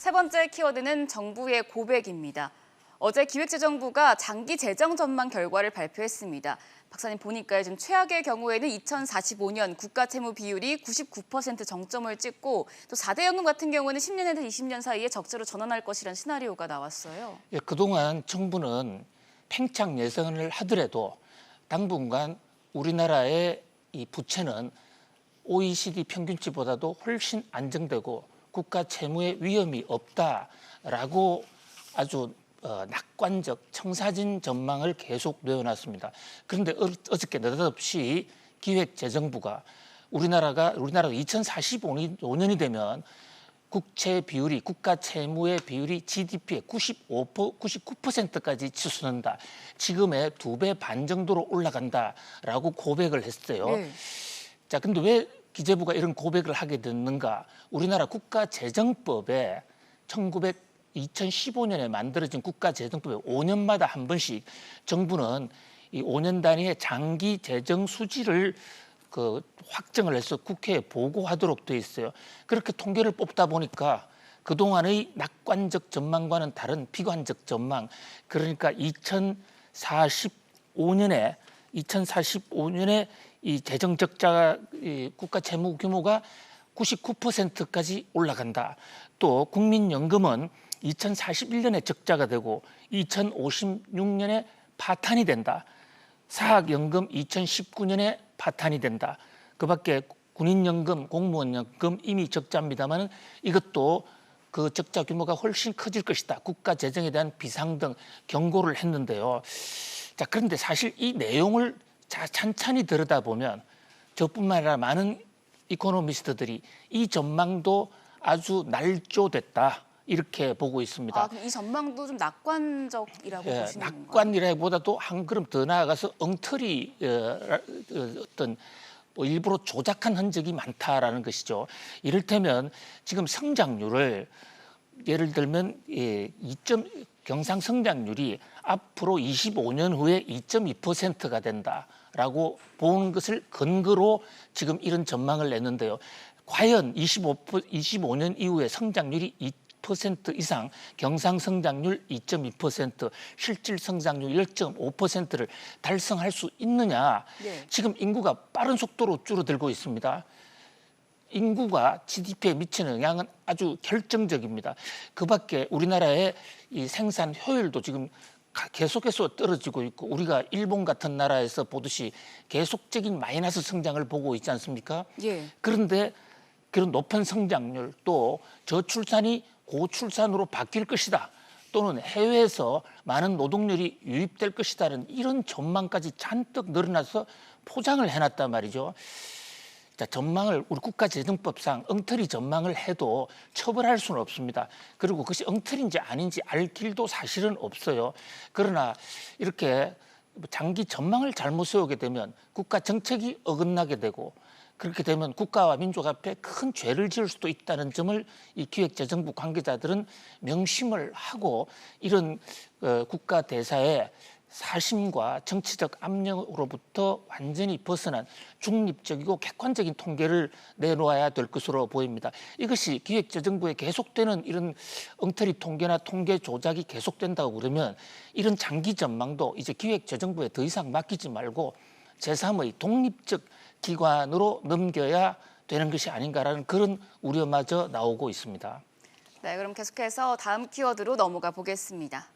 세 번째 키워드는 정부의 고백입니다. 어제 기획재정부가 장기 재정 전망 결과를 발표했습니다. 박사님 보니까요, 지금 최악의 경우에는 2045년 국가 채무 비율이 99% 정점을 찍고 또 4대 연금 같은 경우는 10년에서 20년 사이에 적자로 전환할 것이라는 시나리오가 나왔어요. 예, 그동안 정부는 팽창 예상을 하더라도 당분간 우리나라의 이 부채는 OECD 평균치보다도 훨씬 안정되고 국가 채무의 위험이 없다라고 아주 낙관적 청사진 전망을 계속 내어놨습니다. 그런데 어저께 느닷없이 기획재정부가 우리나라가 2045년이 되면 국채 비율이 국가 채무의 비율이 GDP의 99%까지 치솟는다. 지금의 2배 반 정도로 올라간다라고 고백을 했어요. 네. 자, 근데 왜 기재부가 이런 고백을 하게 됐는가? 우리나라 국가재정법에 2015년에 만들어진 국가재정법에 5년마다 한 번씩 정부는 이 5년 단위의 장기 재정 수지를 확정을 해서 국회에 보고하도록 돼 있어요. 그렇게 통계를 뽑다 보니까 그동안의 낙관적 전망과는 다른 비관적 전망, 그러니까 2045년에 이 재정 적자가 국가 채무 규모가 99%까지 올라간다. 또 국민연금은 2041년에 적자가 되고 2056년에 파탄이 된다. 사학연금 2019년에 파탄이 된다. 그밖에 군인연금, 공무원연금 이미 적자입니다만 이것도 그 적자 규모가 훨씬 커질 것이다. 국가 재정에 대한 비상등 경고를 했는데요. 자, 그런데 사실 이 내용을 찬찬히 들여다보면 저뿐만 아니라 많은 이코노미스트들이 이 전망도 아주 날조됐다 이렇게 보고 있습니다. 그럼 이 전망도 좀 낙관적이라고 보시는 건가요? 낙관이라기보다도 한 걸음 더 나아가서 엉터리 어떤 일부러 조작한 흔적이 많다라는 것이죠. 이를테면 지금 성장률을 예를 들면 경상 성장률이 앞으로 25년 후에 2.2%가 된다라고 보는 것을 근거로 지금 이런 전망을 냈는데요. 과연 25년 이후에 성장률이 2% 이상, 경상 성장률 2.2%, 실질 성장률 1.5%를 달성할 수 있느냐? 네. 지금 인구가 빠른 속도로 줄어들고 있습니다. 인구가 GDP에 미치는 영향은 아주 결정적입니다. 그밖에 우리나라의 이 생산 효율도 지금 계속해서 떨어지고 있고 우리가 일본 같은 나라에서 보듯이 계속적인 마이너스 성장을 보고 있지 않습니까? 예. 그런데 그런 높은 성장률 또 저출산이 고출산으로 바뀔 것이다. 또는 해외에서 많은 노동력이 유입될 것이다는 이런 전망까지 잔뜩 늘어나서 포장을 해놨단 말이죠. 자, 전망을 우리 국가재정법상 엉터리 전망을 해도 처벌할 수는 없습니다. 그리고 그것이 엉터리인지 아닌지 알 길도 사실은 없어요. 그러나 이렇게 장기 전망을 잘못 세우게 되면 국가 정책이 어긋나게 되고 그렇게 되면 국가와 민족 앞에 큰 죄를 지을 수도 있다는 점을 이 기획재정부 관계자들은 명심을 하고 이런 국가 대사의 사심과 정치적 압력으로부터 완전히 벗어난 중립적이고 객관적인 통계를 내놓아야 될 것으로 보입니다. 이것이 기획재정부에 계속되는 이런 엉터리 통계나 통계 조작이 계속된다고 그러면 이런 장기 전망도 이제 기획재정부에 더 이상 맡기지 말고 제3의 독립적 기관으로 넘겨야 되는 것이 아닌가라는 그런 우려마저 나오고 있습니다. 네, 그럼 계속해서 다음 키워드로 넘어가 보겠습니다.